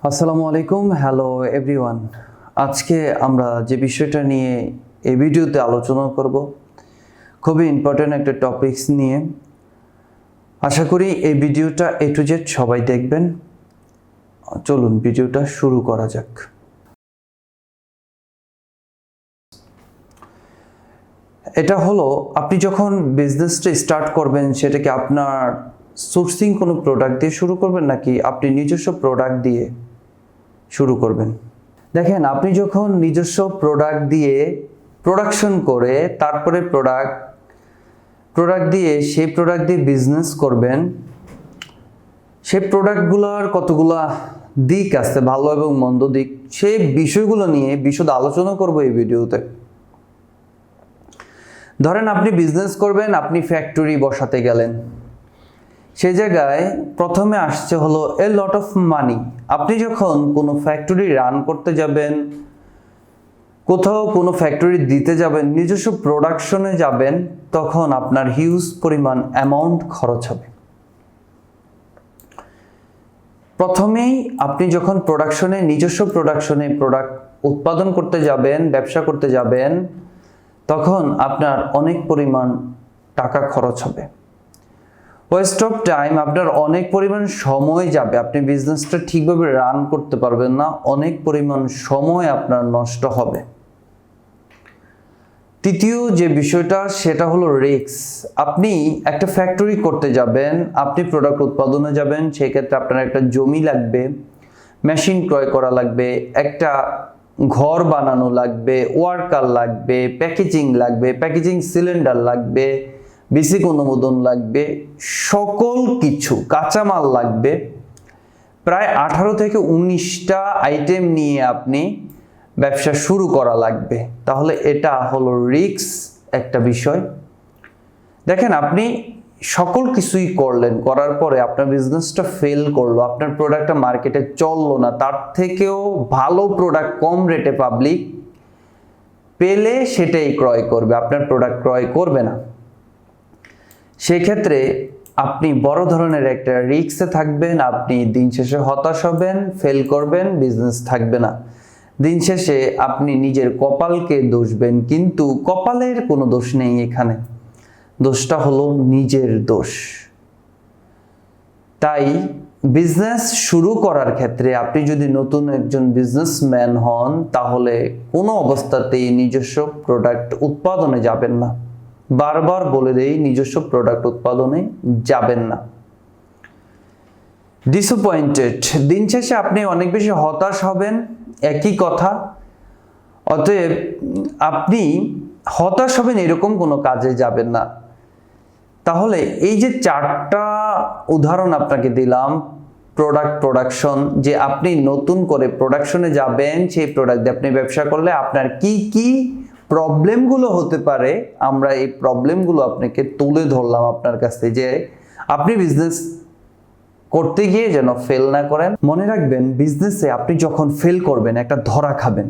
আসসালামু আলাইকুম, hello everyone. আজকে আমরা যে বিষয়টা নিয়ে এই ভিডিওতে আলোচনা করব খুবই ইম্পর্টেন্ট একটা টপিকস নিয়ে। আশা করি এই ভিডিওটা A to Z সবাই দেখবেন। চলুন ভিডিওটা শুরু করা যাক। এটা হলো, আপনি যখন বিজনেসটা স্টার্ট করবেন সেটাকে আপনার সোর্সিং কোনো প্রোডাক্ট দিয়ে শুরু করবেন নাকি আপনি নিজস্ব প্রোডাক্ট দিয়ে শুরু করবেন। দেখেন, আপনি যখন নিজস্ব প্রোডাক্ট দিয়ে প্রোডাকশন করে তারপরে প্রোডাক্ট দিয়ে সেই প্রোডাক্ট দিয়ে বিজনেস করবেন, সেই প্রোডাক্টগুলোর কতগুলা দিক আছে, ভালো এবং মন্দ দিক, সেই বিষয়গুলো নিয়ে বিশদ আলোচনা করব এই ভিডিওতে। ধরেন আপনি বিজনেস করবেন, আপনি ফ্যাক্টরি বসাতে গেলেন, সেই জায়গায় প্রথমে আসছে হলো এ লট অফ মানি। আপনি যখন কোনো ফ্যাক্টরি রান করতে যাবেন, কোথাও কোনো ফ্যাক্টরি দিতে যাবেন, নিজস্ব প্রোডাকশনে যাবেন, তখন আপনার হিউজ পরিমাণ অ্যামাউন্ট খরচ হবে। প্রথমেই আপনি যখন নিজস্ব প্রোডাকশনে প্রোডাক্ট উৎপাদন করতে যাবেন, ব্যবসা করতে যাবেন, তখন আপনার অনেক পরিমাণ টাকা খরচ হবে, ওয়েস্ট অফ টাইম, আপনার অনেক পরিমাণ সময় যাবে, আপনি বিজনেসটা ঠিকভাবে রান করতে পারবেন না, অনেক পরিমাণ সময় আপনার নষ্ট হবে। তৃতীয় যে বিষয়টা সেটা হলো রিস্ক। আপনি একটা ফ্যাক্টরি করতে যাবেন, আপনি প্রোডাক্ট উৎপাদনে যাবেন, সেক্ষেত্রে আপনার একটা জমি লাগবে, মেশিন ক্রয় করা লাগবে, একটা ঘর বানানো লাগবে, ওয়ার্কার লাগবে, প্যাকেজিং সিলিন্ডার লাগবে, বেসিক অনুমোদন লাগবে, সকল কিছু কাঁচামাল লাগবে। প্রায় 18 থেকে 19টা আইটেম নিয়ে আপনি ব্যবসা শুরু করা লাগবে। তাহলে এটা হলো রিস্ক একটা বিষয়। দেখেন, আপনি সকল কিছুই করলেন, করার পরে আপনার বিজনেসটা ফেল করলো, আপনার প্রোডাক্টটা মার্কেটে চললো না, তার থেকেও ভালো প্রোডাক্ট কম রেটে পাবলিক পেলে সেটাই ক্রয় করবে, আপনার প্রোডাক্ট ক্রয় করবে না। সেক্ষেত্রে আপনি বড় ধরনের একটা রিস্কে থাকবেন, আপনি দিন শেষে হতাশ হবেন, ফেল করবেন, বিজনেস থাকবে না। দিন শেষে আপনি নিজের কপালকে দোষবেন, কিন্তু কপালের কোনো দোষ নেই এখানে, দোষটা হলো নিজের দোষ। তাই বিজনেস শুরু করার ক্ষেত্রে আপনি যদি নতুন একজন বিজনেসম্যান হন, তাহলে কোনো অবস্থাতেই নিজস্ব প্রোডাক্ট উৎপাদনে যাবেন না। বারবার বলে দেই, নিজস্ব প্রোডাক্ট উৎপাদনে যাবেন না। ডিসঅ্যাপয়েন্টেড, দিন শেষে আপনি অনেক বেশি হতাশ হবেন, একই কথা। অতএব আপনি হতাশ হবেন এরকম কোনো কাজে যাবেন না। তাহলে এই যে 4টা উদাহরণ আপনাকে দিলাম, প্রোডাকশন, যে আপনি নতুন করে প্রোডাকশনে যাবেন, সেই প্রোডাক্ট দিয়ে আপনি ব্যবসা করলে আপনার কি কি প্রবলেমগুলো হতে পারে, আমরা এই প্রবলেমগুলো আপনাকে তুলে ধরলাম আপনার কাছে, যে আপনি বিজনেস করতে গিয়ে যেন ফেল না করেন। মনে রাখবেন, বিজনেসে আপনি যখন ফেল করবেন, একটা ধরা খাবেন,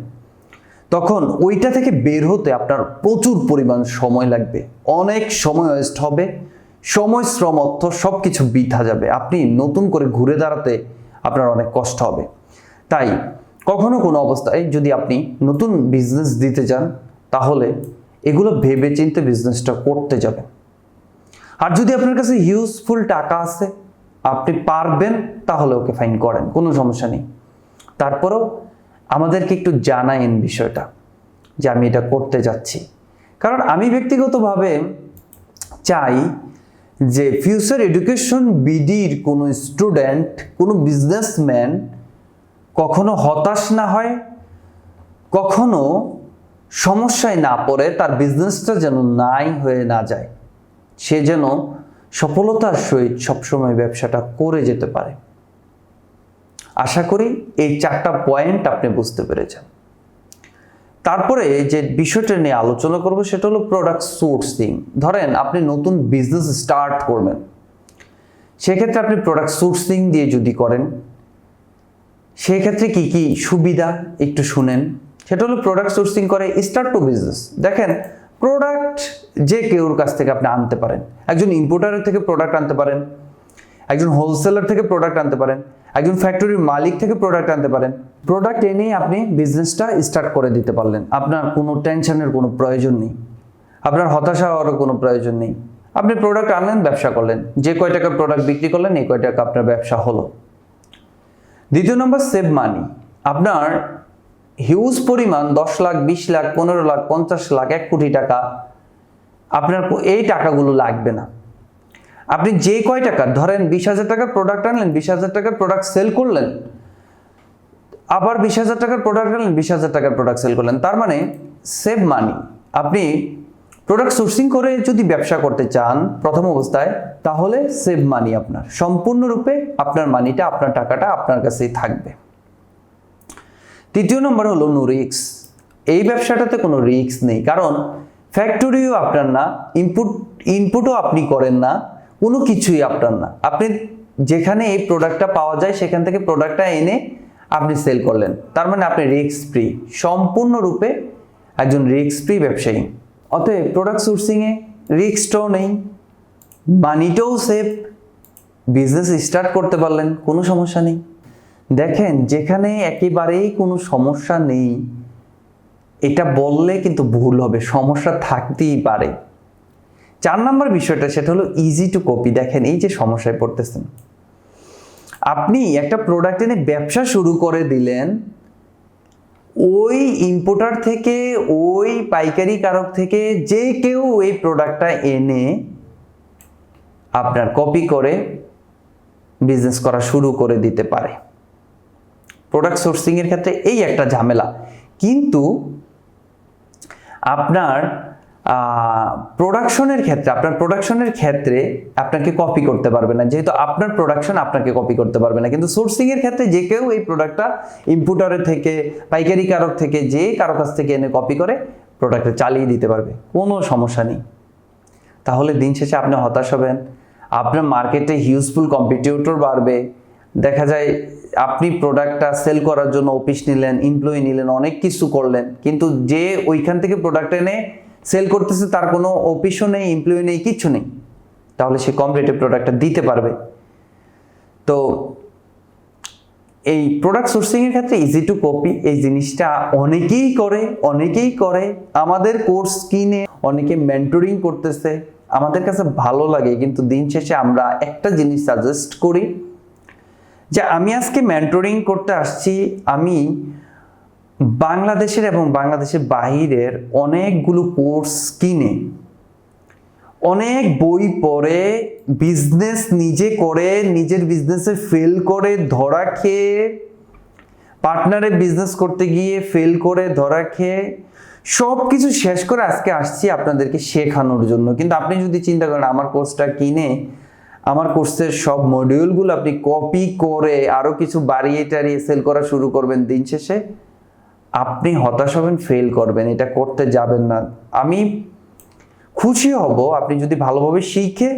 তখন ওইটা থেকে বের হতে আপনার প্রচুর পরিমাণ সময় লাগবে, অনেক সময় ওয়েস্ট হবে, সময়, শ্রম, অর্থ সব কিছু বৃথা যাবে, আপনি নতুন করে ঘুরে দাঁড়াতে আপনার অনেক কষ্ট হবে। তাই কখনো কোনো অবস্থায় যদি আপনি নতুন বিজনেস দিতে যান, তাহলে এগুলো ভেবে চিন্তে বিজনেসটা করতে যাবেন। আর যদি আপনার কাছে ইউজফুল টাকা আছে, আপনি পারবেন, তাহলে ওকে ফাইন করেন, কোনো সমস্যা নেই। তারপরেও আমাদেরকে একটু জানাইন বিষয়টা, যে আমি এটা করতে যাচ্ছি। কারণ আমি ব্যক্তিগতভাবে চাই যে ফিউচার এডুকেশন বিডির কোনো স্টুডেন্ট, কোনো বিজনেসম্যান কখনো হতাশ না হয়, কখনো সমস্যায় না পড়ে, তার বিজনেসটা যেন নাই হয়ে না যায়, সে যেন সফলতার সহিত সবসময় ব্যবসাটা করে যেতে পারে। আশা করি এই 4টা পয়েন্ট আপনি বুঝতে পেরেছেন। তারপরে যে বিষয়টা নিয়ে আলোচনা করব সেটা হলো প্রোডাক্ট সোর্সিং। ধরেন আপনি নতুন বিজনেস স্টার্ট করবেন, সেক্ষেত্রে আপনি প্রোডাক্ট সোর্সিং দিয়ে যদি করেন, সেক্ষেত্রে কি কি সুবিধা একটু শুনেন। সেটা হলো প্রোডাক্ট সোর্সিং করে স্টার্ট টু বিজনেস। দেখেন, প্রোডাক্ট যে কেউর কাছ থেকে আপনি আনতে পারেন, একজন ইম্পোর্টারের থেকে প্রোডাক্ট আনতে পারেন, একজন হোলসেলার থেকে প্রোডাক্ট আনতে পারেন, একজন ফ্যাক্টরির মালিক থেকে প্রোডাক্ট আনতে পারেন। প্রোডাক্ট এনেই আপনি বিজনেসটা স্টার্ট করে দিতে পারলেন। আপনার কোনো টেনশনের কোনো প্রয়োজন নেই, আপনার হতাশা হওয়ারও কোনো প্রয়োজন নেই। আপনি প্রোডাক্ট আনলেন, ব্যবসা করলেন, যে কয় টাকার প্রোডাক্ট বিক্রি করলেন এই কয় টাকা আপনার ব্যবসা হলো। দ্বিতীয় নম্বর, সেভ মানি। আপনার হিউজ পরিমাণ 10 লাখ, 20 লাখ, 15 লাখ, 50 লাখ, 1 কোটি টাকা, আপনার এই টাকাগুলো লাগবে না। আপনি যে কয় টাকার, ধরেন 20,000 টাকার প্রোডাক্ট আনলেন, 20,000 টাকার প্রোডাক্ট সেল করলেন, আবার 20,000 টাকার প্রোডাক্ট আনলেন, 20,000 টাকার প্রোডাক্ট সেল করলেন। তার মানে সেভ মানি। আপনি প্রোডাক্ট সোর্সিং করে যদি ব্যবসা করতে চান প্রথম অবস্থায়, তাহলে সেভ মানি। আপনার সম্পূর্ণরূপে আপনার মানিটা, আপনার টাকাটা আপনার কাছেই থাকবে। তৃতীয় নম্বর হলো নো রিস্ক। এই ব্যবসাটাতে কোনো রিস্ক নেই, কারণ ফ্যাক্টরিও আপনার না, ইনপুটও আপনি করেন না, কোনো কিছুই আপনার না। আপনি যেখানে এই প্রোডাক্টটা পাওয়া যায় সেখান থেকে প্রোডাক্টটা এনে আপনি সেল করলেন। তার মানে আপনি রিস্ক ফ্রি, সম্পূর্ণরূপে একজন রিস্ক ফ্রি ব্যবসায়ী। অতএব প্রোডাক্ট সোর্সিংয়ে রিস্কটাও নেই, মানিটাও সেভ, বিজনেস স্টার্ট করতে পারলেন, কোনো সমস্যা নেই। দেখেন, যেখানে একেবারেই কোনো সমস্যা নেই এটা বললে কিন্তু ভুল হবে, সমস্যা থাকতেই পারে। 4 নম্বর বিষয়টা, সেটা হলো ইজি টু কপি। দেখেন, এই যে সমস্যায় পড়তেছেন, আপনি একটা প্রোডাক্ট এনে ব্যবসা শুরু করে দিলেন, ওই ইম্পোর্টার থেকে, ওই পাইকারি কারক থেকে যে কেউ এই প্রোডাক্টটা এনে আপনার কপি করে বিজনেস করা শুরু করে দিতে পারে। প্রোডাক্ট সোর্সিং এর ক্ষেত্রে এই একটা ঝামেলা। কিন্তু আপনার প্রোডাকশনের ক্ষেত্রে আপনাকে কপি করতে পারবে না, যেহেতু আপনার প্রোডাকশন আপনাকে কপি করতে পারবে না। কিন্তু সোর্সিং এর ক্ষেত্রে যে কেউ এই প্রোডাক্টটা ইম্পোর্টারের থেকে, পাইকারি কারক থেকে, যে কারো কাছ থেকে এনে কপি করে প্রোডাক্টটা চালিয়ে দিতে পারবে, কোনো সমস্যা নেই। তাহলে দিন শেষে আপনি হতাশ হবেন, আপনার মার্কেটে হিউজফুল কম্পিটিটর বাড়বে। দেখা যায় আপনি প্রোডাক্টটা সেল করার জন্য অফিস নিলেন, এমপ্লয়ি নিলেন, অনেক কিছু করলেন, কিন্তু যে ওইখান থেকে প্রোডাক্ট এনে সেল করতেছে তার কোনো অফিসও নেই, এমপ্লয়ি নেই, কিচ্ছু নেই। তাহলে সে কম রেটে প্রোডাক্টটা দিতে পারবে। তো এই প্রোডাক্ট সোর্সিং এর ক্ষেত্রে ইজি টু কপি এই জিনিসটা অনেকেই করে। আমাদের কোর্স কিনে অনেকে মেন্টরিং করতেছে, আমাদের কাছে ভালো লাগে। কিন্তু দিন শেষে আমরা একটা জিনিস সাজেস্ট করি যে আমি আজকে মেন্টরিং করতে আসছি, আমি বাংলাদেশের এবং বাংলাদেশের বাহিরের অনেকগুলো কোর্স কিনে, অনেক বই পড়ে, বিজনেস নিজে করে, নিজের বিজনেসে ফেল করে ধরা খেয়ে, পার্টনারে বিজনেস করতে গিয়ে ফেল করে ধরা খেয়ে, সব কিছু শেষ করে আজকে আসছি আপনাদেরকে শেখানোর জন্য। কিন্তু আপনি যদি চিন্তা করেন আমার কোর্সটা কিনে আমার কোর্সের সব মডিউলগুলো আপনি কপি করে আরো কিছু বাড়িয়ে টাড়িয়ে সেল করা শুরু করবেন, দিন শেষে আপনি হতাশ হবেন, ফেল করবেন। এটা করতে যাবেন না। আমি খুশি হব আপনি যদি ভালোভাবে শিখে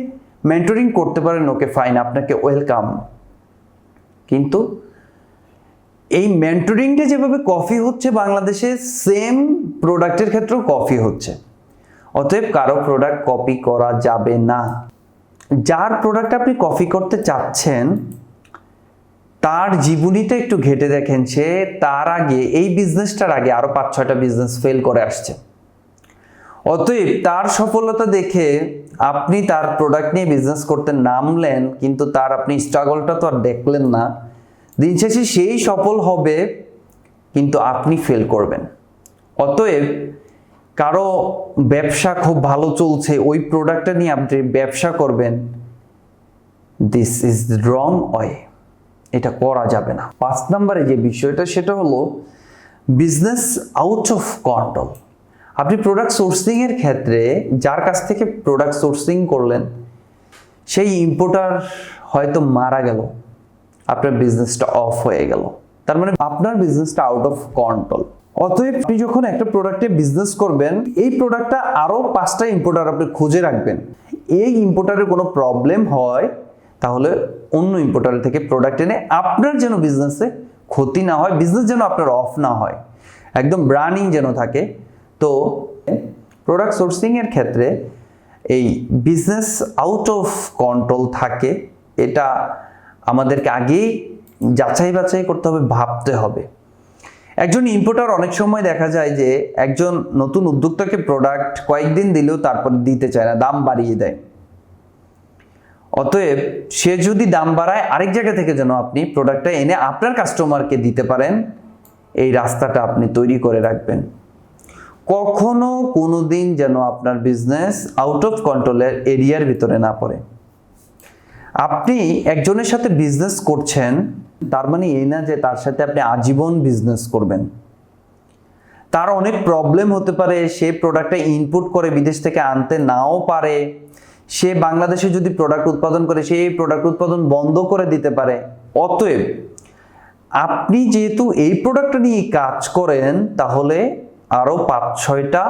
মেন্টরিং করতে পারেন, ওকে ফাইন, আপনাকে ওয়েলকাম। কিন্তু এই মেন্টরিংটা যেভাবে কপি হচ্ছে বাংলাদেশে, সেম প্রোডাক্টের ক্ষেত্রেও কপি হচ্ছে। অতএব কারো প্রোডাক্ট কপি করা যাবে না। যার প্রোডাক্ট আপনি কপি করতে চাচ্ছেন তার জীবনীটা একটু ঘেটে দেখেন, সে তার আগে, এই বিজনেসটার আগে আরো 5-6টা বিজনেস ফেল করে আসছে। অতএব তার সফলতা দেখে আপনি তার প্রোডাক্ট নিয়ে বিজনেস করতে নামলেন, কিন্তু তার আপনি স্ট্রাগলটা তো আর দেখলেন না। দিন শেষে সেই সফল হবে কিন্তু আপনি ফেল করবেন। অতএব কারো ব্যবসা খুব ভালো চলছে, ওই প্রোডাক্টটা নিয়ে আপনি ব্যবসা করবেন, দিস ইজ রং ওয়ে, এটা করা যাবে না। 5 নম্বরে যে বিষয়টা, সেটা হলো বিজনেস আউট অফ কন্ট্রোল। আপনি প্রোডাক্ট সোর্সিং এর ক্ষেত্রে যার কাছ থেকে প্রোডাক্ট সোর্সিং করলেন সেই ইম্পোর্টার হয়তো মারা গেল, আপনার বিজনেসটা অফ হয়ে গেল, তার মানে আপনার বিজনেসটা আউট অফ কন্ট্রোল। অতএব আপনি যখন একটা প্রোডাক্টে বিজনেস করবেন, এই প্রোডাক্টটা আরো 5টা ইম্পোর্টার আপনি খুঁজে রাখবেন। এই ইম্পোর্টারের কোনো প্রবলেম হয় তাহলে অন্য ইম্পোর্টার থেকে প্রোডাক্ট এনে আপনার যেন বিজনেসে ক্ষতি না হয়, বিজনেস যেন আপনার অফ না হয়, একদম রানিং যেন থাকে। তো প্রোডাক্ট সোর্সিং এর ক্ষেত্রে এই বিজনেস আউট অফ কন্ট্রোল থাকে, এটা আমাদেরকে আগেই যাচাই বাছাই করতে হবে, ভাবতে হবে। একজন ইম্পোর্টার অনেক সময় দেখা যায় যে একজন নতুন উদ্যোক্তাকে প্রোডাক্ট কয়েকদিন দিলেও তারপরে দিতে চায় না, দাম বাড়িয়ে দেয়। অতএব সে যদি দাম বাড়ায়, আরেক জায়গা থেকে যেন আপনি প্রোডাক্টটা এনে আপনার কাস্টমারকে দিতে পারেন, এই রাস্তাটা আপনি তৈরি করে রাখবেন। কখনো কোনো দিন যেন আপনার বিজনেস আউট অফ কন্ট্রোলের এরিয়ার ভিতরে না পড়ে। আপনি একজনের সাথে বিজনেস করছেন, তার মানে এই না যে তার সাথে আপনি আজীবন বিজনেস করবেন। তার অনেক প্রবলেম হতে পারে, সে প্রোডাক্টটা ইনপুট করে বিদেশ থেকে আনতে নাও পারে, সে বাংলাদেশে যদি প্রোডাক্ট উৎপাদন করে সেই প্রোডাক্ট উৎপাদন বন্ধ করে দিতে পারে। অতএব আপনি যেহেতু এই প্রোডাক্টটা নিয়ে কাজ করেন, তাহলে আরও 5-6টা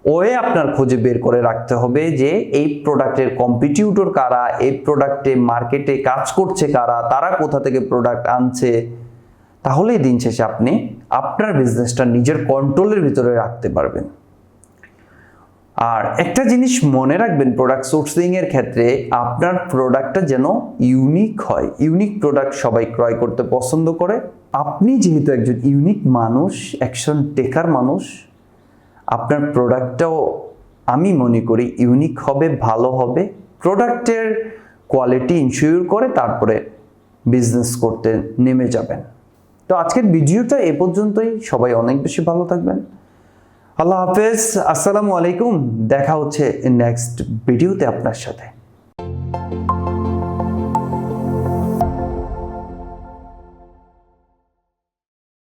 ওয়ে আপনার খুঁজে বের করে রাখতে হবে যে এই প্রোডাক্টের কম্পিটিটর কারা, এই প্রোডাক্টে মার্কেটে কাজ করছে কারা, তারা কোথা থেকে প্রোডাক্ট আনছে। তাহলেই দিন শেষে আপনি আপনার বিজনেসটা নিজের কন্ট্রোলের ভিতরে রাখতে পারবেন। আর একটা জিনিস মনে রাখবেন, প্রোডাক্ট সোর্সিং এর ক্ষেত্রে আপনার প্রোডাক্টটা যেন ইউনিক হয়। ইউনিক প্রোডাক্ট সবাই ক্রয় করতে পছন্দ করে। আপনি যেহেতু একজন ইউনিক মানুষ, অ্যাকশন টেকার মানুষ, আপনার প্রোডাক্টটাও আমি মনে করি ইউনিক হবে, ভালো হবে। প্রোডাক্টের কোয়ালিটি ইনশিওর করে তারপরে বিজনেস করতে নেমে যাবেন। তো আজকের ভিডিওটা এ পর্যন্তই। সবাই অনেক বেশি ভালো থাকবেন। আল্লাহ হাফেজ, আসসালামু আলাইকুম। দেখা হচ্ছে নেক্সট ভিডিওতে আপনার সাথে।